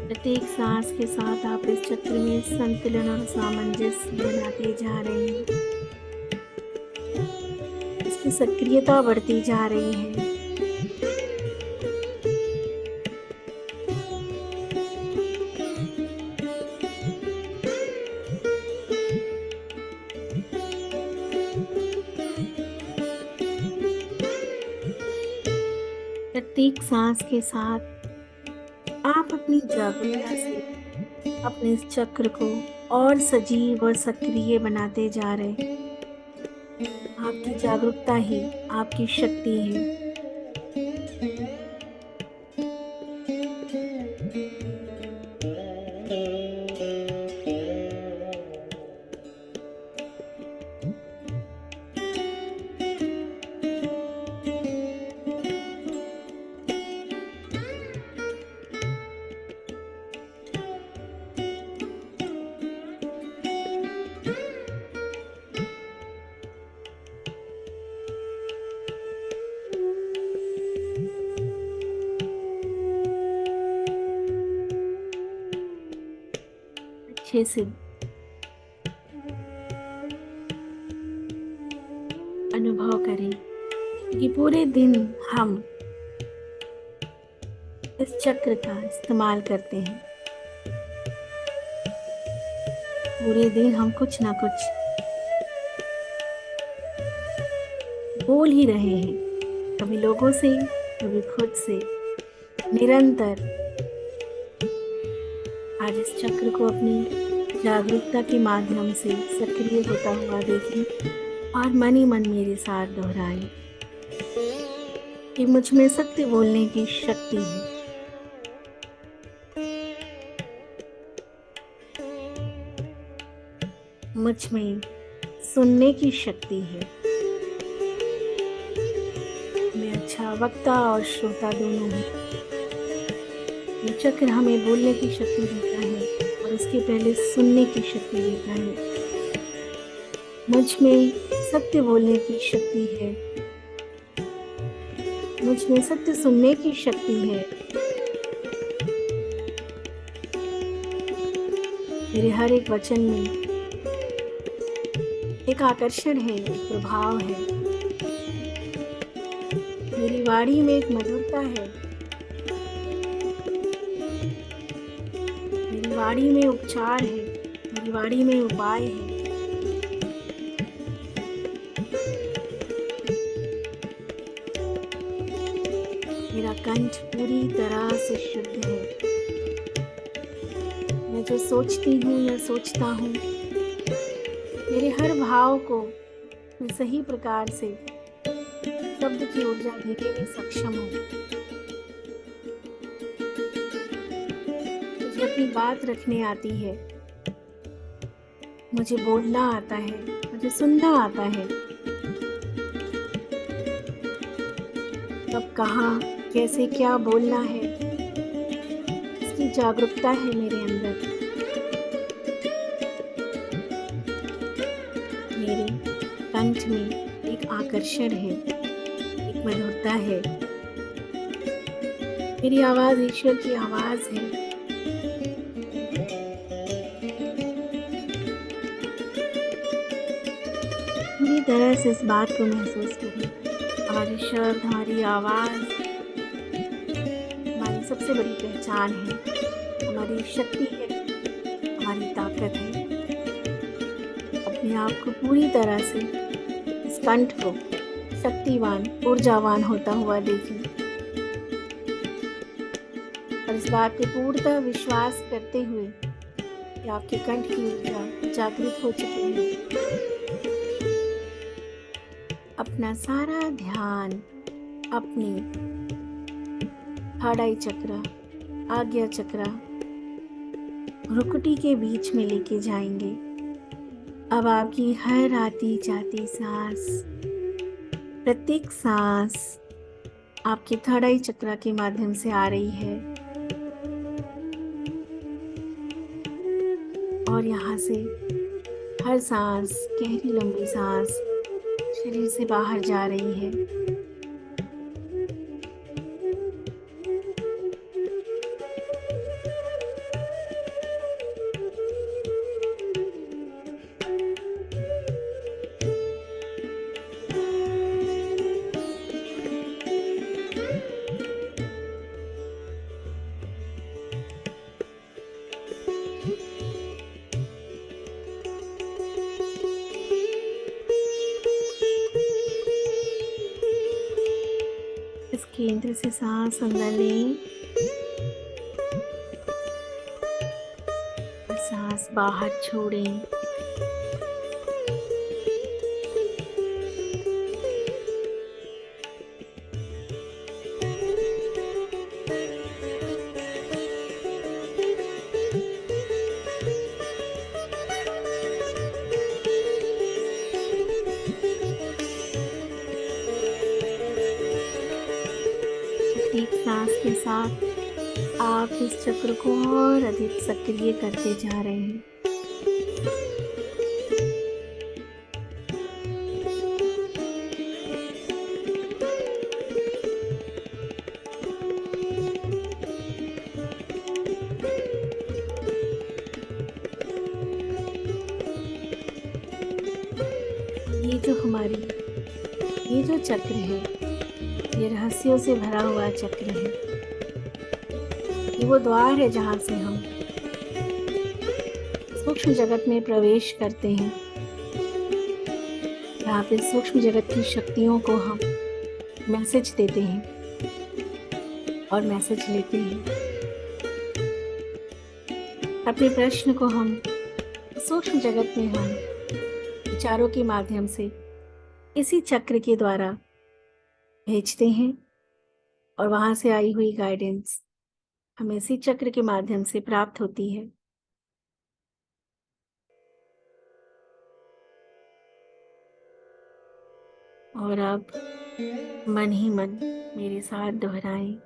प्रत्येक सांस के साथ आप इस चक्र में संतुलन और सामंजस्य बनाते जा रहे हैं। इसकी सक्रियता बढ़ती जा रही है। प्रत्येक सांस के साथ आप अपनी जागरूकता से अपने इस चक्र को और सजीव और सक्रिय बनाते जा रहे हैं। आपकी जागरूकता ही आपकी शक्ति है। अच्छे से अनुभव करें कि पूरे दिन हम इस चक्र का इस्तेमाल करते हैं। पूरे दिन हम कुछ ना कुछ बोल ही रहे हैं, कभी लोगों से, कभी खुद से, निरंतर। आज इस चक्र को अपनी जागरूकता के माध्यम से सक्रिय होता हुआ देखें और मन ही मन मेरे साथ दोहराएं कि मुझ में सत्य बोलने की शक्ति है। मुझ में सुनने की शक्ति है। मैं अच्छा वक्ता और श्रोता दोनों हूँ। ये चक्र हमें बोलने की शक्ति देता है और उसके पहले सुनने की शक्ति देता है। मुझ में सत्य बोलने की शक्ति है। मुझ में सत्य सुनने की शक्ति है। मेरे हर एक वचन में एक आकर्षण है, एक प्रभाव है। मेरी वाणी में एक मधुरता है। मेरी वाणी में उपचार है। मेरी वाणी में उपाय है। मेरा कंठ पूरी तरह से शुद्ध है। मैं जो सोचती हूँ या सोचता हूँ, मेरे हर भाव को मैं सही प्रकार से शब्द की ऊर्जा देने में सक्षम हूँ। मुझे अपनी बात रखने आती है। मुझे बोलना आता है। मुझे सुनना आता है। कब कहाँ कैसे क्या बोलना है, इसकी जागरूकता है मेरे अंदर। मेरे कंठ में एक आकर्षण है, एक मधुरता है। मेरी आवाज ईश्वर की आवाज है। पूरी तरह से इस बात को महसूस करें। हमारे शब्द, हमारी आवाज हमारी सबसे बड़ी पहचान है, हमारी शक्ति है, हमारी ताकत है। अपने आप को पूरी तरह से इस कंठ को शक्तिवान, ऊर्जावान होता हुआ देखें और इस बात पे पूर्णतः विश्वास करते हुए कि आपके कंठ की ऊर्जा जागृत हो चुकी है। अपना सारा ध्यान अपनी थर्ड आई चक्र, आज्ञा चक्र, भ्रुकुटी के बीच में लेके जाएंगे। अब आपकी हर आती जाती सांस, प्रत्येक सांस आपके थर्ड आई चक्र के माध्यम से आ रही है और यहाँ से हर सांस, गहरी लंबी सांस शरीर से बाहर जा रही है। इस केंद्र से सांस अंदर लें और सांस बाहर छोड़ें। एक सांस के साथ आप इस चक्र को और अधिक सक्रिय करते जा रहे हैं। ये जो चक्र है, ये रहस्यों से भरा हुआ चक्र है। ये वो द्वार है जहाँ से हम सूक्ष्म जगत में प्रवेश करते हैं। यहाँ पे सूक्ष्म जगत की शक्तियों को हम मैसेज देते हैं और मैसेज लेते हैं। अपने प्रश्न को हम सूक्ष्म जगत में हम विचारों के माध्यम से इसी चक्र के द्वारा भेजते हैं और वहाँ से आई हुई गाइडेंस हमें इसी चक्र के माध्यम से प्राप्त होती है। और अब मन ही मन मेरे साथ दोहराएं।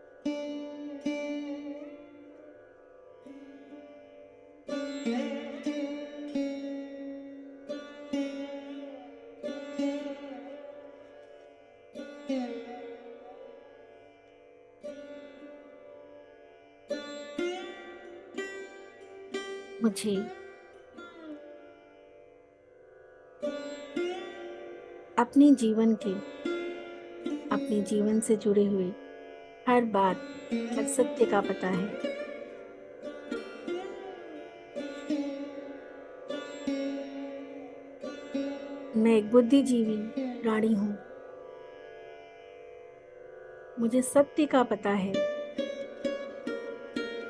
मुझे अपने जीवन से जुड़े हुए हर बात, हर सत्य का पता है। मैं एक बुद्धिजीवी प्राणी हूँ। मुझे सत्य का पता है।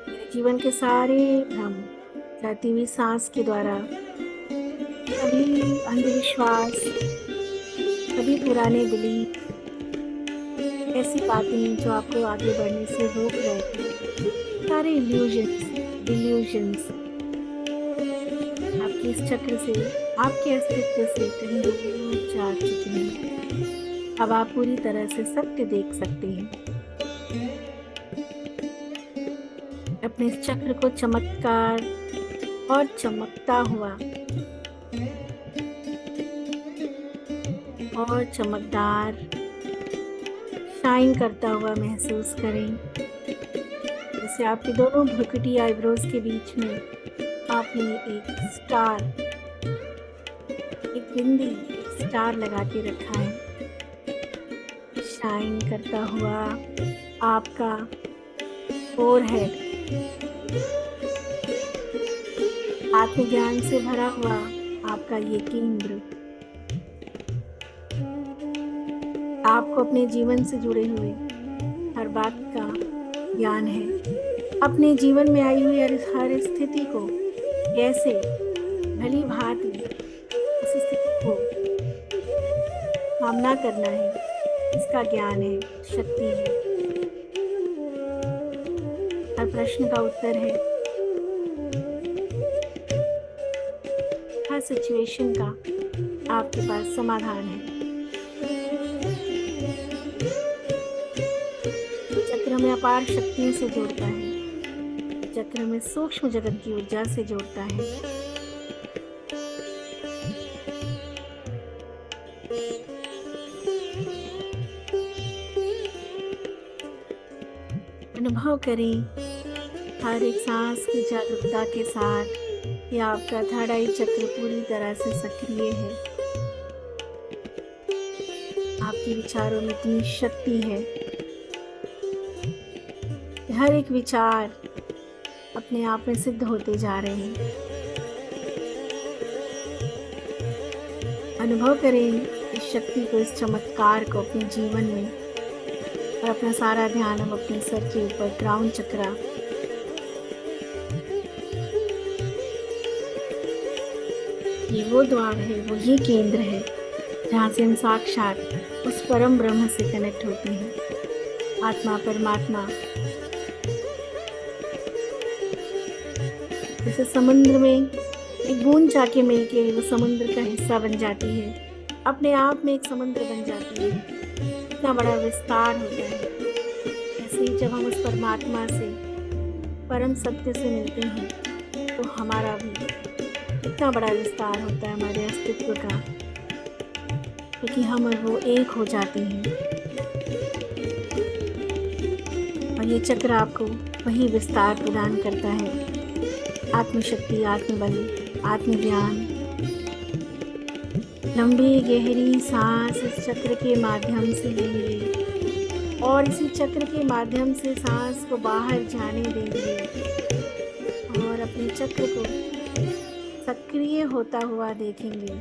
मेरे जीवन के सारे भ्रम जाती हुई सांस के द्वारा, सभी अंधविश्वास, सभी पुराने बिलीफ, ऐसी बातें जो आपको आगे बढ़ने से रोक रहे थे, सारे डिल्यूजन्स आपके इस चक्र से, आपके अस्तित्व से कहीं दूर जा चुके हैं। अब आप पूरी तरह से सत्य देख सकते हैं। अपने इस चक्र को चमत्कार और चमकता हुआ और चमकदार, शाइन करता हुआ महसूस करें। जैसे आपके दोनों भ्रुकुटी आईब्रोज के बीच में आपने एक बिंदी, एक स्टार लगा के रखा है। शाइन करता हुआ आपका फोरहेड, आत्मज्ञान से भरा हुआ आपका ये केंद्र आपको अपने जीवन से जुड़े हुए हर बात का ज्ञान है। अपने जीवन में आई हुई हर स्थिति को कैसे भली भांति उस स्थिति को सामना करना है, इसका ज्ञान है, शक्ति है, हर प्रश्न का उत्तर है, हर सिचुएशन का आपके पास समाधान है। चक्र में अपार शक्तियों से जोड़ता है, चक्र में सूक्ष्म जगत की ऊर्जा से जोड़ता है। अनुभव करें हर एक सांस की जागरूकता के साथ कि आपका थर्ड आई चक्र पूरी तरह से सक्रिय है। आपके विचारों में इतनी शक्ति है, हर एक विचार अपने आप में सिद्ध होते जा रहे हैं। अनुभव करें इस शक्ति को, इस चमत्कार को अपने जीवन में, और अपना सारा ध्यान हम अपने सर के ऊपर क्राउन चक्रा, ये वो द्वार है, वो ये केंद्र है जहाँ से हम साक्षात उस परम ब्रह्म से कनेक्ट होते हैं। आत्मा परमात्मा जैसे समुद्र में एक बूंद जाके मिलके वो समुद्र का हिस्सा बन जाती है, अपने आप में एक समुद्र बन जाती है, इतना बड़ा विस्तार होता है। ऐसे ही जब हम उस परमात्मा से, परम सत्य से मिलते हैं तो हमारा भी इतना बड़ा विस्तार होता है हमारे अस्तित्व का, क्योंकि हम और वो एक हो जाते हैं। और ये चक्र आपको वही विस्तार प्रदान करता है, आत्मशक्ति, आत्मबल, आत्मज्ञान। लंबी गहरी सांस इस चक्र के माध्यम से लेंगे और इसी चक्र के माध्यम से सांस को बाहर जाने देंगे और अपने चक्र को सक्रिय होता हुआ देखेंगे।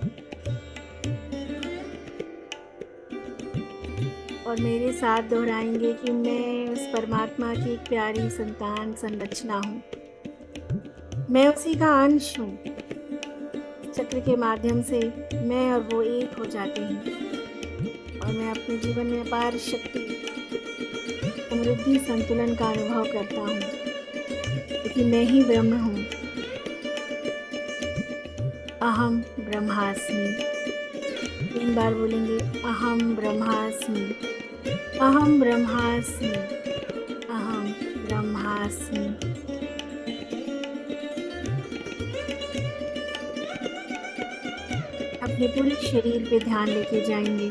और मेरे साथ दोहराएंगे कि मैं उस परमात्मा की एक प्यारी संतान संरचना हूँ, मैं उसी का अंश हूँ। चक्र के माध्यम से मैं और वो एक हो जाते हैं और मैं अपने जीवन में अपार शक्ति, समृद्धि, संतुलन का अनुभव करता हूँ, क्योंकि मैं ही ब्रह्म हूँ। अहम ब्रह्मास्मि। 3 बार बोलेंगे, अहम ब्रह्मास्मि, अहम ब्रह्मास्मि, अहम ब्रह्मास्मि। अपने पूरे शरीर पे ध्यान लेके जाएंगे।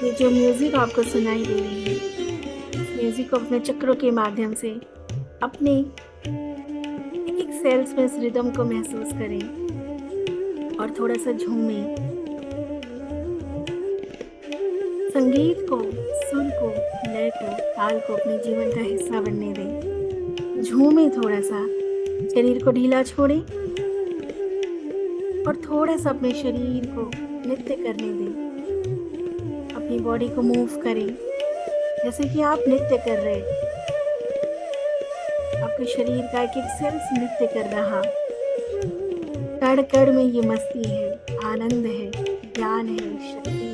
ये जो म्यूजिक आपको सुनाई दे रही है, इस म्यूजिक को अपने चक्रों के माध्यम से अपने एक सेल्स में इस रिदम को महसूस करें और थोड़ा सा झूमें। संगीत को, सुर को, लय को, ताल को अपने जीवन का हिस्सा बनने दें। झूमें थोड़ा सा, शरीर को ढीला छोड़ें और थोड़ा सा अपने शरीर को नृत्य करने दें। अपनी बॉडी को मूव करें जैसे कि आप नृत्य कर रहे हैं। आपके शरीर का एक एक सेल्स नृत्य कर रहा। कण कण में ये मस्ती है, आनंद है, ज्ञान है, शक्ति है।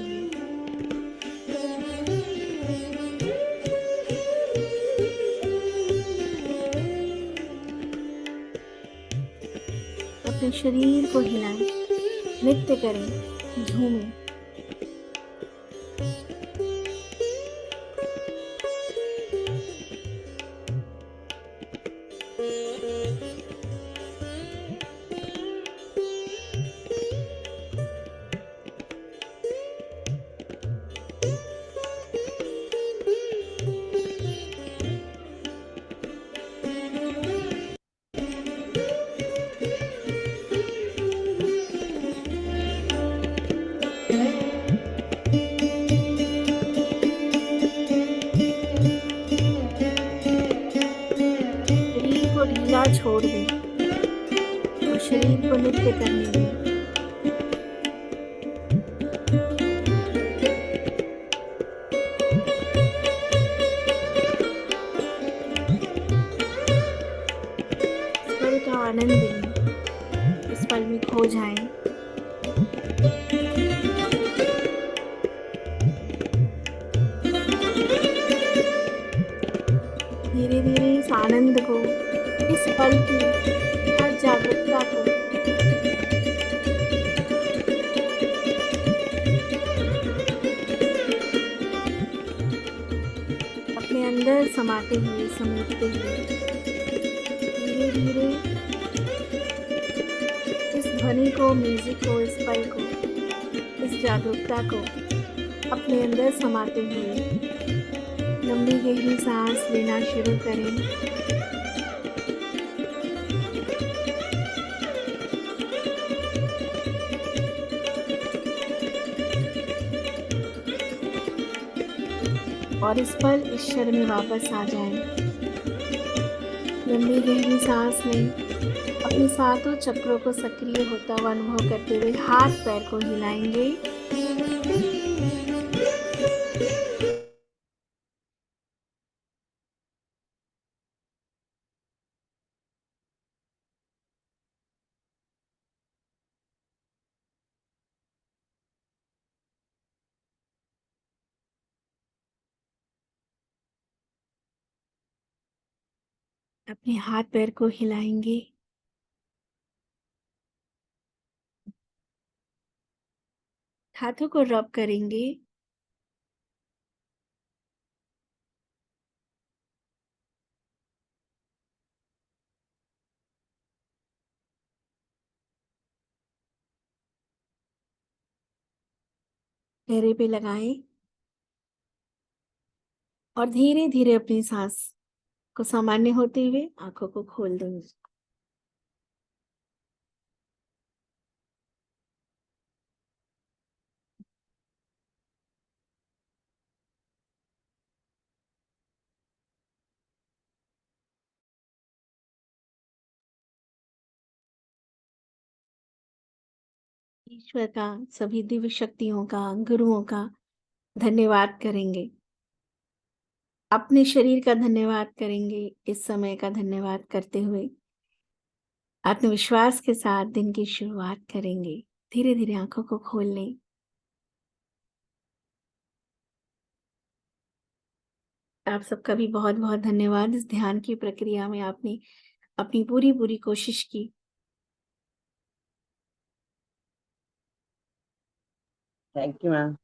अपने शरीर को हिलाएं, नृत्य करें, झूमें। छोड़ दें और शरीर को नृत्य करने दें। आनंद को, इस पल की हर जागरूकता को अपने अंदर समाते हुए, समेटते हुए धीरे धीरे इस ध्वनि को, म्यूजिक को, इस पल को, इस जागरूकता को अपने अंदर समाते हुए लंबी गहरी सांस लेना शुरू करें। और इस पल, इस क्षण में वापस आ जाएं। लंबी गहरी सांस लें, अपने सातों चक्रों को सक्रिय होता हुआ अनुभव करते हुए हाथ पैर को हिलाएंगे। अपने हाथ पैर को हिलाएंगे। हाथों को रब करेंगे। चेहरे पे लगाएं और धीरे धीरे अपनी सांस को सामान्य होते हुए आंखों को खोल देंगे। ईश्वर का, सभी दिव्य शक्तियों का, गुरुओं का धन्यवाद करेंगे। अपने शरीर का धन्यवाद करेंगे। इस समय का धन्यवाद करते हुए आत्मविश्वास के साथ दिन की शुरुआत करेंगे। धीरे धीरे आंखों को खोल लें। आप सबका भी बहुत बहुत धन्यवाद। इस ध्यान की प्रक्रिया में आपने अपनी पूरी कोशिश की। Thank you ma'am.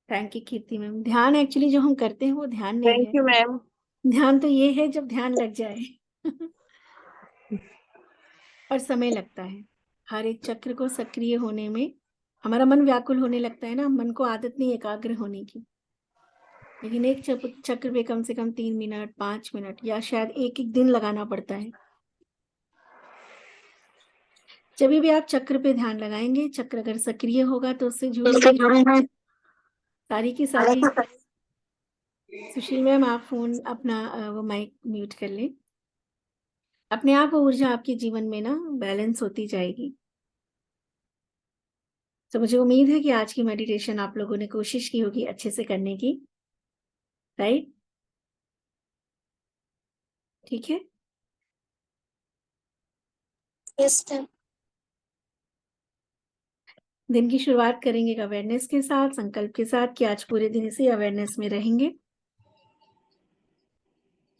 Thank you Kirti ma'am. ध्यान एक्चुअली जो हम करते हैं वो ध्यान नहीं है। Thank you ma'am. ध्यान तो ये है जब ध्यान लग जाए और समय लगता है। हर एक चक्र को सक्रिय होने में हमारा मन व्याकुल होने लगता है ना। मन को आदत नहीं एकाग्र होने की, लेकिन एक चक्र पे कम से कम 3 मिनट, 5 मिनट या शायद एक दिन लगाना पड़ता है। जब भी आप चक्र पे ध्यान लगाएंगे, चक्र अगर सक्रिय होगा तो उससे जुड़ी हुई सारी की सारी। सुशील मैम, आप फोन अपना वो माइक म्यूट कर लें। अपने आप वो ऊर्जा आपके जीवन में ना बैलेंस होती जाएगी। तो मुझे उम्मीद है कि आज की मेडिटेशन आप लोगों ने कोशिश की होगी अच्छे से करने की, राइट? ठीक है। Yes ma'am. दिन की शुरुआत करेंगे अवेयरनेस के साथ, संकल्प के साथ कि आज पूरे दिन इसी अवेयरनेस में रहेंगे।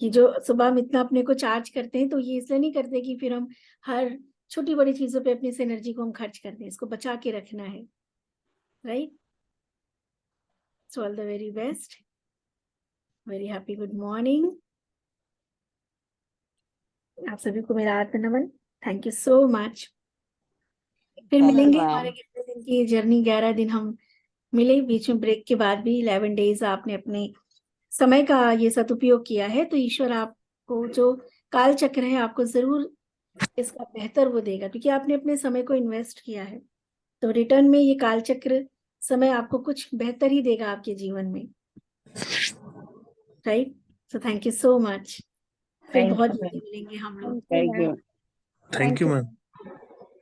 कि जो सुबह हम इतना अपने को चार्ज करते हैं तो ये इसलिए नहीं करते कि फिर हम हर छोटी बड़ी चीजों पे अपनी इस एनर्जी को हम खर्च कर दें। इसको बचा के रखना है, right? So all the very best, very happy good morning. आप सभी को मेरा आत्म नमन। Thank you so much. फिर मिलेंगे। हमारे 11 दिन की जर्नी, 11 दिन हम मिले। बीच में ब्रेक के बाद भी 11 डेज आपने अपने समय का ये सदुपयोग किया है, तो ईश्वर आपको जो काल चक्र है आपको जरूर इसका बेहतर वो देगा, क्योंकि आपने अपने समय को इन्वेस्ट किया है। तो रिटर्न में ये काल चक्र समय आपको कुछ बेहतर ही देगा आपके जीवन में, right? So thank you so much. फिर बहुत जल्दी मिलेंगे हम लोग। Thank you. Thank you ma'am.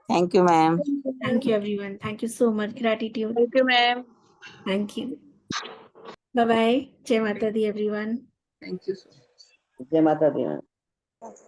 Thank you ma'am. Thank you everyone. Thank you so much. Gratitude. Thank you ma'am. Thank you. Bye bye. जय माता दी एवरीवन। Thank you. जय माता दी मैम।